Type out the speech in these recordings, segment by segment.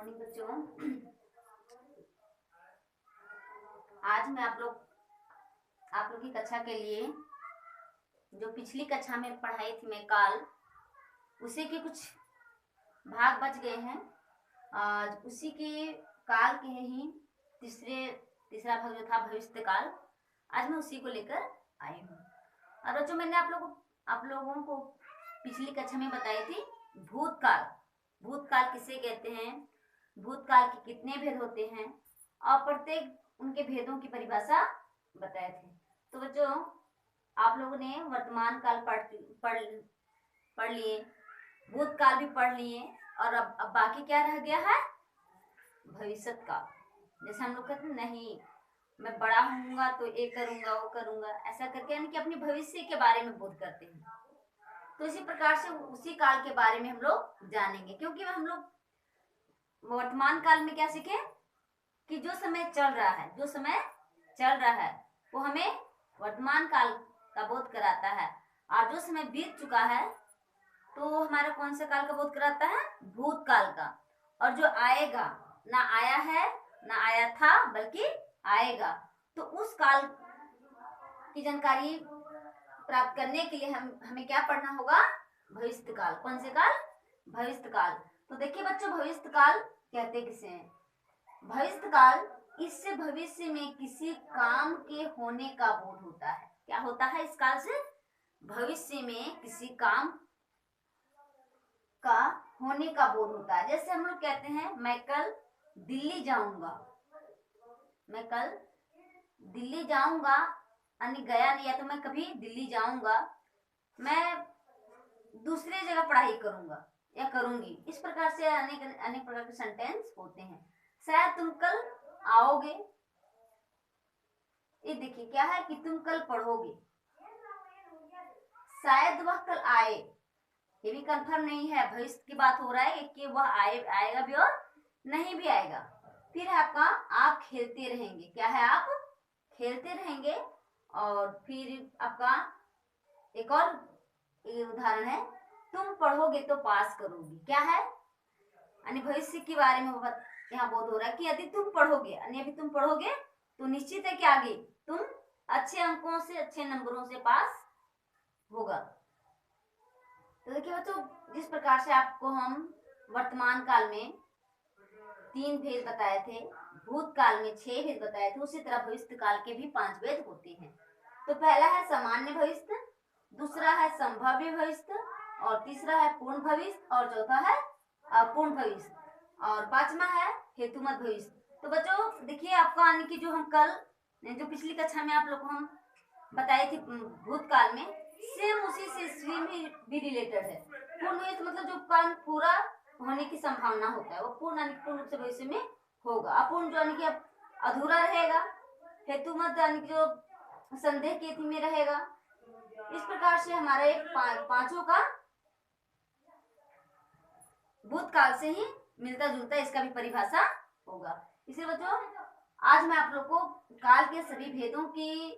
Morning बच्चों। आज मैं आप लोग की कक्षा के लिए जो पिछली कक्षा में पढ़ाई थी मैं काल, उसी के कुछ भाग बच गए हैं। आज उसी के काल के ही तीसरा भाग जो था भविष्य काल, आज मैं उसी को लेकर आई हूँ। और बच्चों मैंने आप लोगों को पिछली कक्षा में बताई थी भूतकाल। भूतकाल किसे कहते हैं, भूतकाल के कितने भेद होते हैं और प्रत्येक उनके भेदों की परिभाषा बताए थे। तो बच्चों आप लोगों ने वर्तमान काल पढ़ लिए, भूतकाल भी पढ़ लिए और अब बाकी क्या रह गया है, भविष्य काल। जैसे हम लोग कहते हैं नहीं मैं बड़ा होऊंगा तो ये करूंगा वो करूंगा, ऐसा करके यानी कि अपने भविष्य के बारे में बोध करते हैं। तो इसी प्रकार से उसी काल के बारे में हम लोग जानेंगे, क्योंकि हम लोग वर्तमान काल में क्या सीखे कि जो समय चल रहा है वो हमें वर्तमान काल का बोध कराता है, और जो समय बीत चुका है तो हमारा कौन सा काल का बोध कराता है, भूतकाल का। और जो आएगा, ना आया है ना आया था बल्कि आएगा, तो उस काल की जानकारी प्राप्त करने के लिए हमें क्या पढ़ना होगा, भविष्य काल। कौन से काल, भविष्य काल। तो देखिए बच्चों भविष्य काल कहते किसे हैं, भविष्य काल इससे भविष्य में किसी काम के होने का बोध होता है। क्या होता है इस काल से, भविष्य में किसी काम का होने का बोध होता है। जैसे हम लोग कहते हैं मैं कल दिल्ली जाऊंगा, मैं कल दिल्ली जाऊंगा यानी गया नहीं, या तो मैं कभी दिल्ली जाऊंगा, मैं दूसरे जगह पढ़ाई करूंगा या करूंगी। इस प्रकार से अनेक प्रकार के सेंटेंस होते हैं। शायद तुम कल आओगे, ये देखिए क्या है कि तुम कल पढ़ोगे, शायद वह कल आए, ये भी कंफर्म नहीं है, भविष्य की बात हो रहा है कि वह आएगा भी और नहीं भी आएगा। फिर आपका आप खेलते रहेंगे, क्या है आप खेलते रहेंगे। और फिर आपका एक और उदाहरण है तुम पढ़ोगे तो पास करोगे, क्या है यानी भविष्य के बारे में यहाँ बोध हो रहा है कि यदि तुम पढ़ोगे यानी अभी तुम पढ़ोगे तो निश्चित है कि आगे तुम अच्छे अंकों से अच्छे नंबरों से पास होगा। तो देखिए बच्चों जिस प्रकार से आपको हम वर्तमान काल में 3 भेद बताए थे, भूतकाल में 6 भेद बताए थे, उसी तरह भविष्य काल के भी 5 भेद होते हैं। तो पहला है सामान्य भविष्य, दूसरा है संभाव्य भविष्य, और तीसरा है पूर्ण भविष्य, और चौथा है अपूर्ण भविष्य, और 5वां है हेतुमत भविष्य। तो बच्चों देखिए आपका यानी कि जो हम कल जो पिछली कक्षा में आप लोग को हम बताए थे भूतकाल में, सेम उसी से स्ट्रीम भी रिलेटेड है। पूर्ण भविष्य मतलब जो काम पूरा होने की संभावना होता है वो पूर्ण रूप से भविष्य में होगा। अपूर्ण जो यानी कि अधूरा रहेगा, हेतुमत यानी कि जो संदेह की स्थिति में रहेगा। इस प्रकार से हमारा एक पांचों का भूतकाल से ही मिलता जुलता इसका भी परिभाषा होगा। इसलिए बच्चों आज मैं आप लोग को काल के सभी भेदों की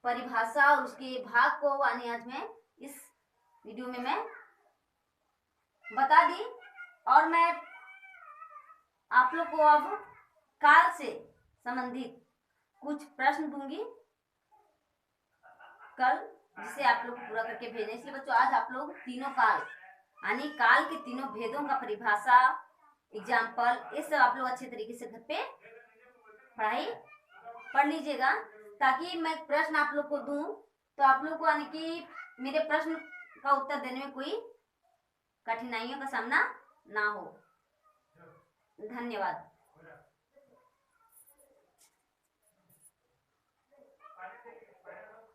परिभाषा और उसके भाग को आज मैं इस वीडियो में मैं बता दी, और मैं आप लोग को अब काल से संबंधित कुछ प्रश्न दूंगी कल, जिसे आप लोग पूरा करके भेजें। इसलिए बच्चों आज आप लोग तीनों काल यानी काल के तीनों भेदों का परिभाषा, एग्जाम्पल, ये सब आप लोग अच्छे तरीके से घर पे पढ़ाई पढ़ लीजिएगा, ताकि मैं प्रश्न आप लोग को दूं तो आप लोग को यानी कि मेरे प्रश्न का उत्तर देने में कोई कठिनाइयों का सामना ना हो। धन्यवाद।